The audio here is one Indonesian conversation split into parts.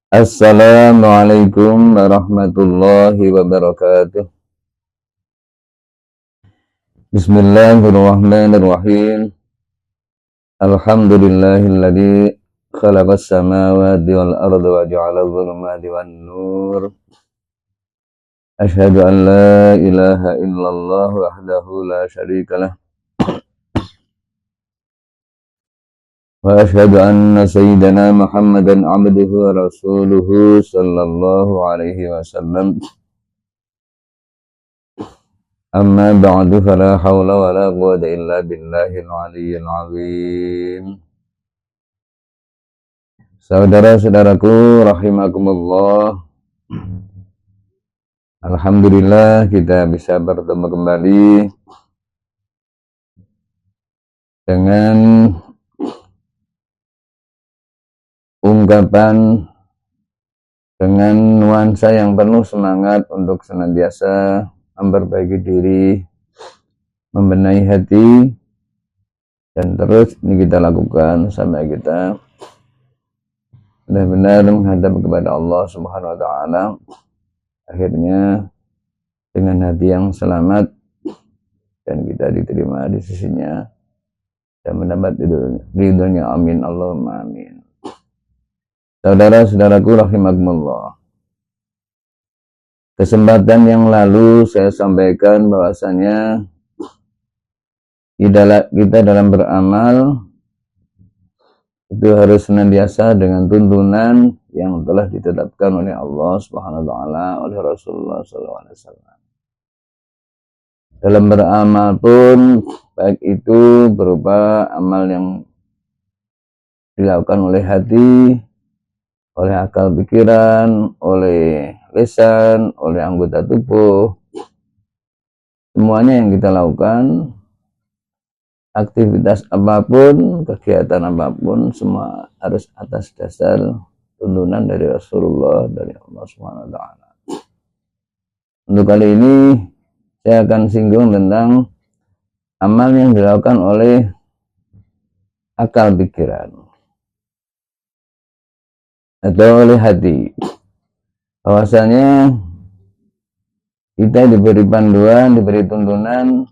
Assalamualaikum warahmatullahi wabarakatuh. Bismillahirrahmanirrahim. Alhamdulillahilladzi khalaqas samawati wal arda wa ja'ala adh-dhulumati wan nur. Asyhadu an la ilaha illallah wahdahu la syarika lah. Wa asyhadu anna sayyidana Muhammadan 'abduhu wa rasuluhu sallallahu alaihi wasallam. Amma ba'du fala hawla wa la quwwata illa billahil aliyyil azim. Saudara-saudaraku rahimakumullah. Alhamdulillah kita bisa bertemu kembali dengan ungkapan dengan nuansa yang penuh semangat untuk senantiasa memperbaiki diri, membenahi hati, dan terus ini kita lakukan sampai kita benar-benar menghadap kepada Allah Subhanahu wa taala, akhirnya dengan hati yang selamat dan kita diterima di sisinya dan mendapat ridhonya. Amin Allahumma amin. Saudara-saudaraku rahimakumullah. Kesempatan yang lalu saya sampaikan bahwasanya kita dalam beramal itu harus senantiasa dengan tuntunan yang telah ditetapkan oleh Allah Subhanahu wa taala, oleh Rasulullah SAW. Dalam beramal pun baik itu berupa amal yang dilakukan oleh hati, oleh akal pikiran, oleh lisan, oleh anggota tubuh, semuanya yang kita lakukan, aktivitas apapun, kegiatan apapun, semua harus atas dasar tuntunan dari Rasulullah, dari Allah Subhanahu wa taala. Untuk kali ini saya akan singgung tentang amal yang dilakukan oleh akal pikiran atau oleh hati. Bahwasanya kita diberi panduan, diberi tuntunan,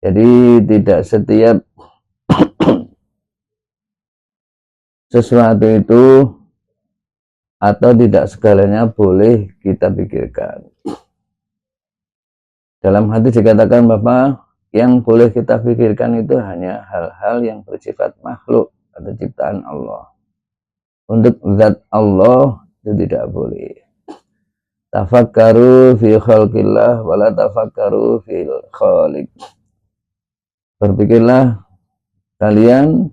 jadi tidak setiap sesuatu itu atau tidak segalanya boleh kita pikirkan. Dalam hadis dikatakan bahwa yang boleh kita pikirkan itu hanya hal-hal yang bersifat makhluk atau ciptaan Allah. Untuk zat Allah itu tidak boleh. Tafakkaru fi khalqillah wa la tafakkaru fil khaliq. Berpikirlah kalian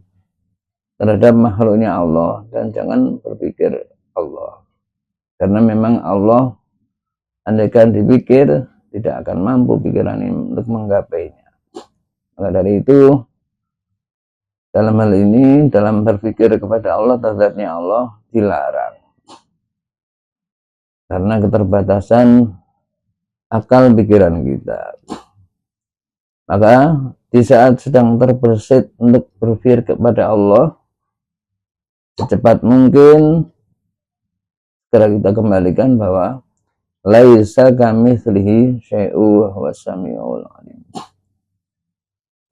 terhadap makhluknya Allah dan jangan berpikir Allah. Karena memang Allah andaikan dipikir tidak akan mampu pikiran ini untuk menggapainya. Maka dari itu dalam hal ini, dalam berpikir kepada Allah, terhadapnya Allah dilarang. Karena keterbatasan akal pikiran kita. Maka di saat sedang terbersit untuk berpikir kepada Allah, secepat mungkin segera kita kembalikan bahwa laisa kamitslihi syai'un wa huwas samiul alim.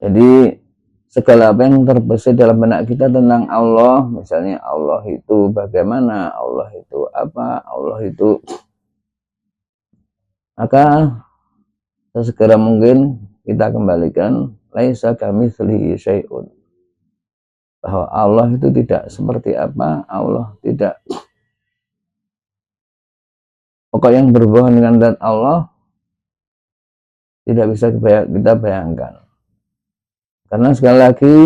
Jadi segala apa yang terbesit dalam benak kita tentang Allah, misalnya Allah itu bagaimana, Allah itu apa, Allah itu, maka sesegera mungkin kita kembalikan laisa kamitslihi syai'un, bahwa Allah itu tidak seperti apa, Allah tidak, pokok yang berhubungan dengan zat Allah tidak bisa kita bayangkan. Karena sekali lagi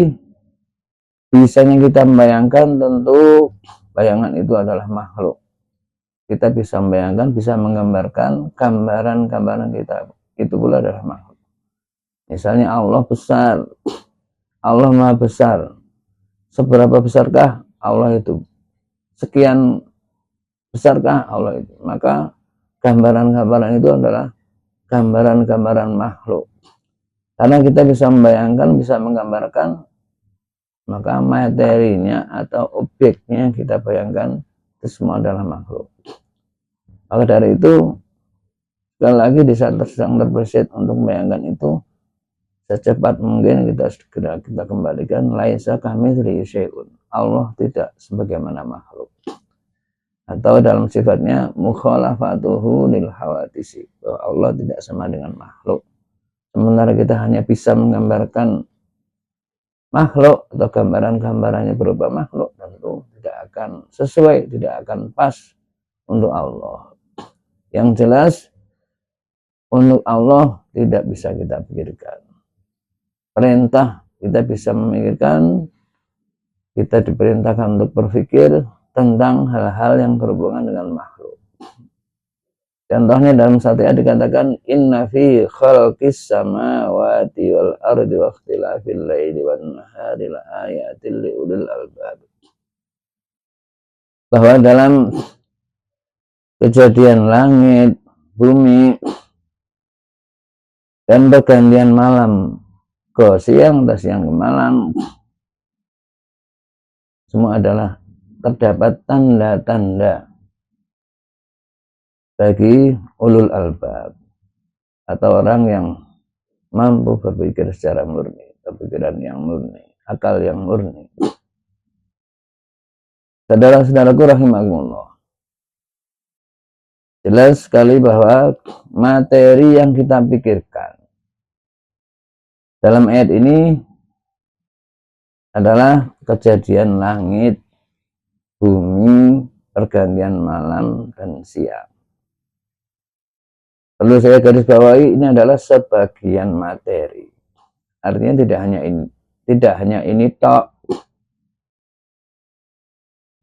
bisanya kita membayangkan, tentu bayangan itu adalah makhluk. Kita bisa membayangkan, bisa menggambarkan gambaran-gambaran kita, itu pula adalah makhluk. Misalnya Allah besar, Allah maha besar. Seberapa besarkah Allah itu? Sekian besarkah Allah itu? Maka gambaran-gambaran itu adalah gambaran-gambaran makhluk. Karena kita bisa membayangkan, bisa menggambarkan, maka materinya atau objeknya kita bayangkan itu semua adalah makhluk. Maka dari itu, sekali lagi di saat sedang terbesit untuk membayangkan itu, secepat mungkin kita segera kita kembalikan, laisa kamitslihi syai'un. Allah tidak sebagaimana makhluk. Atau dalam sifatnya mukhalafatuhu lil hawadisi, bahwa Allah tidak sama dengan makhluk. Sementara kita hanya bisa menggambarkan makhluk atau gambaran-gambarannya berupa makhluk, tentu tidak akan sesuai, tidak akan pas untuk Allah. Yang jelas untuk Allah tidak bisa kita pikirkan. Perintah kita bisa memikirkan, kita diperintahkan untuk berpikir tentang hal-hal yang berhubungan dengan makhluk. Contohnya dalam satu ayat dikatakan inna fi khalqis samawati wal ardi wa ikhtilafil laili wan nahari la ayatil liulil albab. Bahwa dalam kejadian langit, bumi, dan pergantian malam ke siang dan siang ke malam, semua adalah terdapat tanda-tanda bagi ulul albab atau orang yang mampu berpikir secara murni, kepikiran yang murni, akal yang murni. Saudara-saudaraku rahimakumullah, jelas sekali bahwa materi yang kita pikirkan dalam ayat ini adalah kejadian langit, bumi, pergantian malam dan siang. Perlu saya garis bawahi, ini adalah sebagian materi. Artinya tidak hanya ini tok.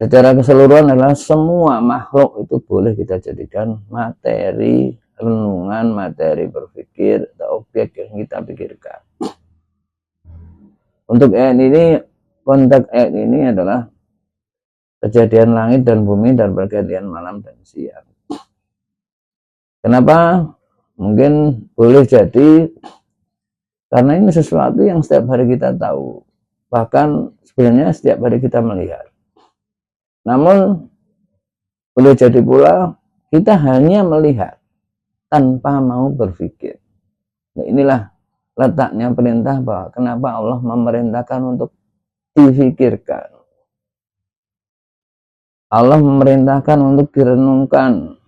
Secara keseluruhan adalah semua makhluk itu boleh kita jadikan materi renungan, materi berpikir atau objek yang kita pikirkan. Untuk ayat ini, konteks ayat ini adalah kejadian langit dan bumi dan pergantian malam dan siang. Kenapa? Mungkin boleh jadi karena ini sesuatu yang setiap hari kita tahu. Bahkan sebenarnya setiap hari kita melihat. Namun boleh jadi pula kita hanya melihat tanpa mau berpikir. Nah, inilah letaknya perintah bahwa kenapa Allah memerintahkan untuk difikirkan. Allah memerintahkan untuk direnungkan.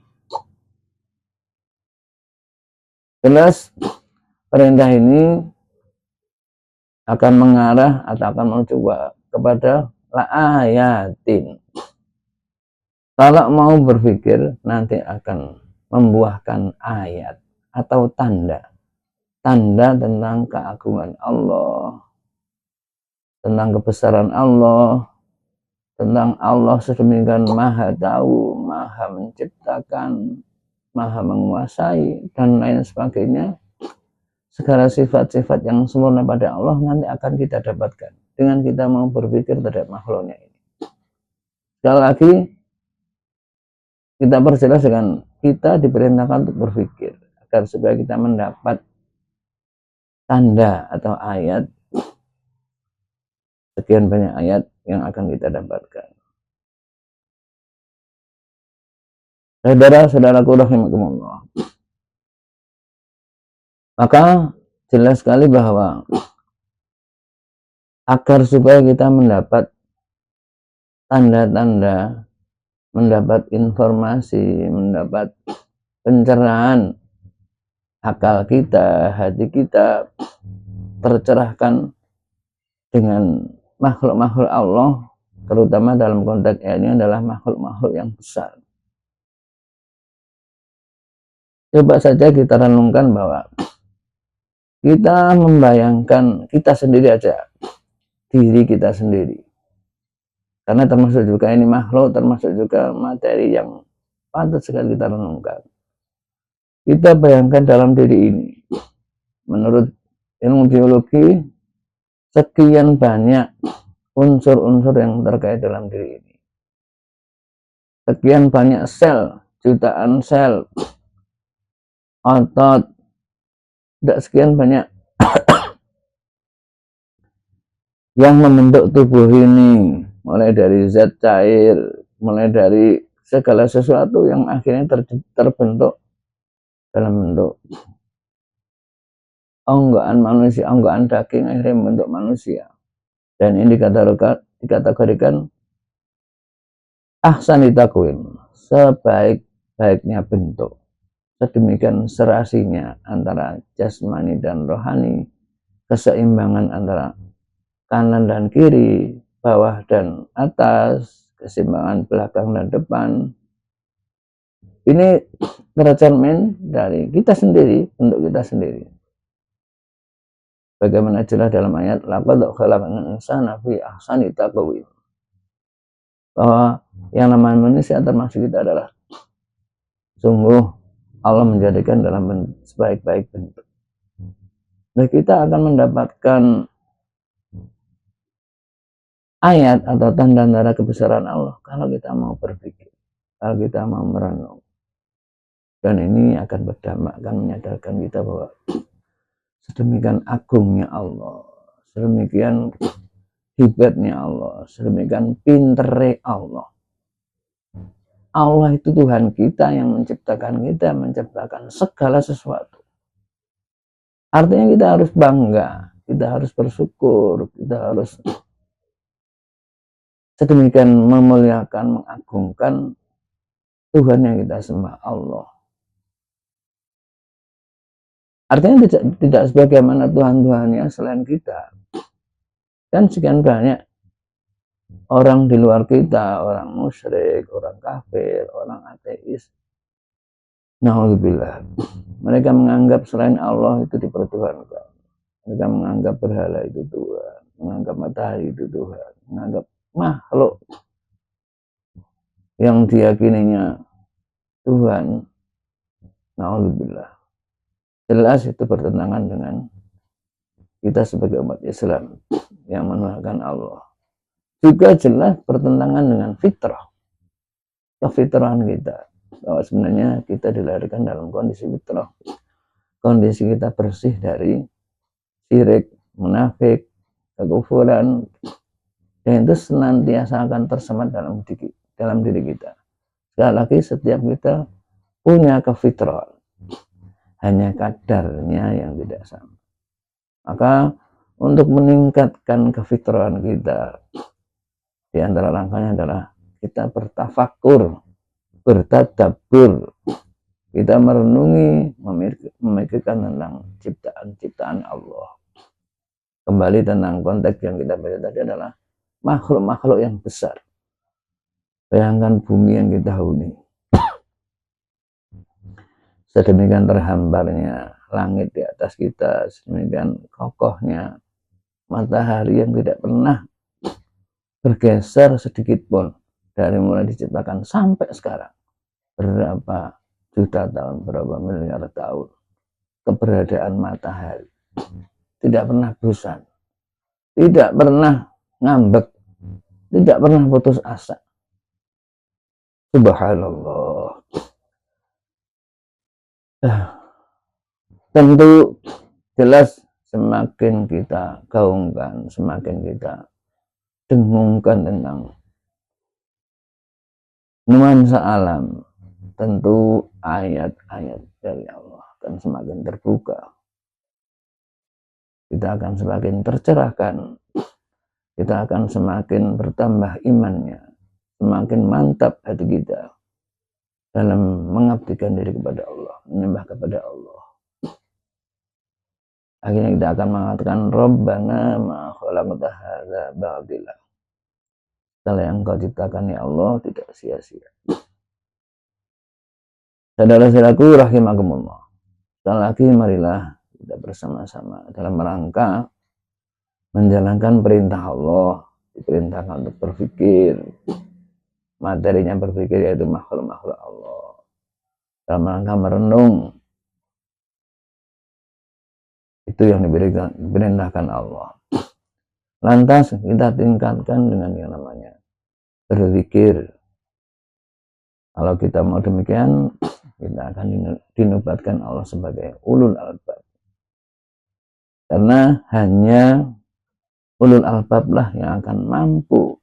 Jelas perintah ini akan mengarah atau akan menuju kepada la'ayatin. Kalau mau berpikir nanti akan membuahkan ayat atau tanda tentang keagungan Allah, tentang kebesaran Allah, tentang Allah sedemikian maha tahu, maha menciptakan, maha menguasai, dan lain sebagainya. Segala sifat-sifat yang sempurna pada Allah nanti akan kita dapatkan dengan kita mau berpikir terhadap makhluknya ini. Sekali lagi kita perjelas dengan kita diperintahkan untuk berpikir agar supaya kita mendapat tanda atau ayat, sekian banyak ayat yang akan kita dapatkan. Saudara-saudaraku rahimakumullah, maka jelas sekali bahwa agar supaya kita mendapat tanda-tanda, mendapat informasi, mendapat pencerahan akal kita, hati kita tercerahkan dengan makhluk-makhluk Allah, terutama dalam konteks ini adalah makhluk-makhluk yang besar. Coba saja kita renungkan bahwa kita membayangkan kita sendiri aja, diri kita sendiri. Karena termasuk juga ini makhluk, termasuk juga materi yang patut sekali kita renungkan. Kita bayangkan dalam diri ini, menurut ilmu biologi, sekian banyak unsur-unsur yang terkait dalam diri ini. Sekian banyak sel, jutaan sel, otot, tidak sekian banyak yang membentuk tubuh ini, mulai dari zat cair, mulai dari segala sesuatu yang akhirnya terbentuk dalam bentuk onggoan manusia, onggoan daging akhirnya membentuk manusia. Dan ini dikategorikan ahsani takwim, sebaik-baiknya bentuk. Sedemikian serasinya antara jasmani dan rohani, keseimbangan antara kanan dan kiri, bawah dan atas, keseimbangan belakang dan depan. Ini tercermin dari kita sendiri, bentuk kita sendiri. Bagaimana jelas dalam ayat laqad khalaqnal insana fi ahsani taqwim. Bahwa yang namanya manusia termasuk kita adalah sungguh Allah menjadikan dalam sebaik-baik bentuk. Dan kita akan mendapatkan ayat atau tanda-tanda kebesaran Allah kalau kita mau berpikir, kalau kita mau merenung. Dan ini akan berdampak, akan menyadarkan kita bahwa sedemikian agungnya Allah, sedemikian hebatnya Allah, sedemikian pintere Allah. Allah itu Tuhan kita yang menciptakan kita, menciptakan segala sesuatu. Artinya kita harus bangga, kita harus bersyukur, kita harus sedemikian memuliakan, mengagungkan Tuhan yang kita sembah, Allah. Artinya tidak sebagaimana Tuhan-Tuhannya selain kita. Dan sekian banyak orang di luar kita, orang musyrik, orang kafir, orang ateis. Na'udzubillah. Mereka menganggap selain Allah itu dipertuhankan. Mereka menganggap berhala itu Tuhan, menganggap matahari itu Tuhan, menganggap makhluk yang diyakininya Tuhan. Na'udzubillah. Jelas itu bertentangan dengan kita sebagai umat Islam yang menuhankan Allah. Juga jelas bertentangan dengan fitrah, kefitrahan kita. Bahwa sebenarnya kita dilahirkan dalam kondisi fitrah. Kondisi kita bersih dari syirik, munafik, kekufuran. Dan itu senantiasa akan tersemat dalam diri kita. Sekali lagi setiap kita punya kefitrahan. Hanya kadarnya yang tidak sama. Maka untuk meningkatkan kefitrahan kita, di antara langkahnya adalah kita bertafakur, bertadabbur, kita merenungi, memikirkan tentang ciptaan-ciptaan Allah. Kembali tentang konteks yang kita baca tadi adalah makhluk-makhluk yang besar. Bayangkan bumi yang kita huni. Sedemikian terhambarnya langit di atas kita, sedemikian kokohnya matahari yang tidak pernah bergeser sedikit pun dari mulai diciptakan sampai sekarang. Berapa juta tahun, berapa miliar tahun keberadaan matahari tidak pernah bosan, tidak pernah ngambek, tidak pernah putus asa. Subhanallah. Tentu jelas semakin kita gaungkan, semakin kita dengungkan tentang nuansa alam, tentu ayat-ayat dari Allah akan semakin terbuka. Kita akan semakin tercerahkan, kita akan semakin bertambah imannya, semakin mantap hati kita dalam mengabdikan diri kepada Allah, menyembah kepada Allah. Akhirnya kita akan mengatakan Rabbana ma khalaqta hadza batila. Setelah yang Kau ciptakan ya Allah tidak sia-sia. Saudara-saudaraku rahimakumullah. Sekali lagi marilah kita bersama-sama dalam rangka menjalankan perintah Allah, diperintahkan untuk berpikir. Materinya berpikir yaitu makhluk-makhluk Allah. Dalam rangka merenung, itu yang diperintahkan Allah. Lantas kita tingkatkan dengan yang namanya berzikir. Kalau kita mau demikian, kita akan dinobatkan Allah sebagai ulul albab. Karena hanya ulul albab lah yang akan mampu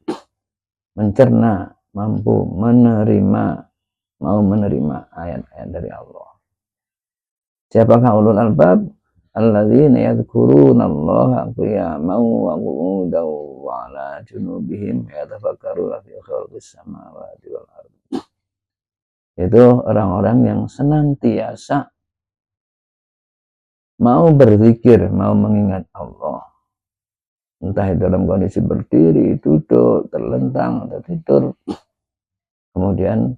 mencerna, mampu menerima, mau menerima ayat-ayat dari Allah. Siapakah ulul albab? Alladzina yadhkurunallaha qiyaman wa qu'udan wa 'ala junubihim yatafakkaruna fi khalqis samawati wal ardi. Itu orang-orang yang senantiasa mau berzikir, mau mengingat Allah. Entah dalam kondisi berdiri, duduk, terlentang, atau tidur. Kemudian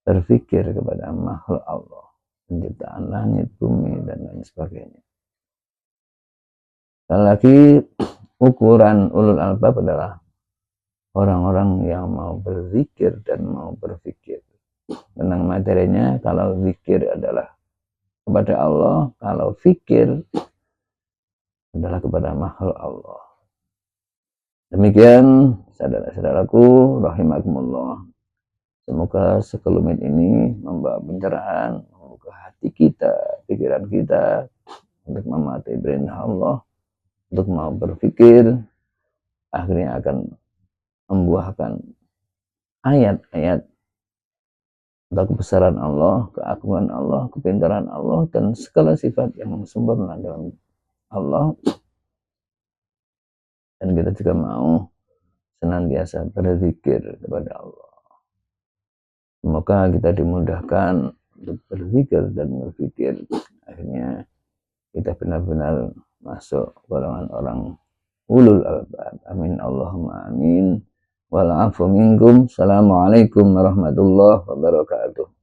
berpikir kepada makhluk Allah, penciptaan langit, bumi, dan lain sebagainya. Sekali lagi, ukuran ulul albab adalah orang-orang yang mau berzikir dan mau berpikir. Tentang materinya, kalau zikir adalah kepada Allah, kalau fikir adalah kepada makhluk Allah. Demikian, saudara-saudaraku, rahimakumullah. Semoga sekelumit ini membawa pencerahan, membuka hati kita, pikiran kita, untuk mematuhi perintah Allah, untuk mau berpikir, akhirnya akan membuahkan ayat-ayat tentang kebesaran Allah, keagungan Allah, kepintaran Allah, dan segala sifat yang sempurna dalam Allah. Dan kita juga mau senantiasa berzikir kepada Allah. Semoga kita dimudahkan untuk berzikir dan berpikir. Akhirnya kita benar-benar masuk golongan orang ulul albab. Amin Allahumma amin. Wal afu minkum. Assalamualaikum warahmatullahi wabarakatuh.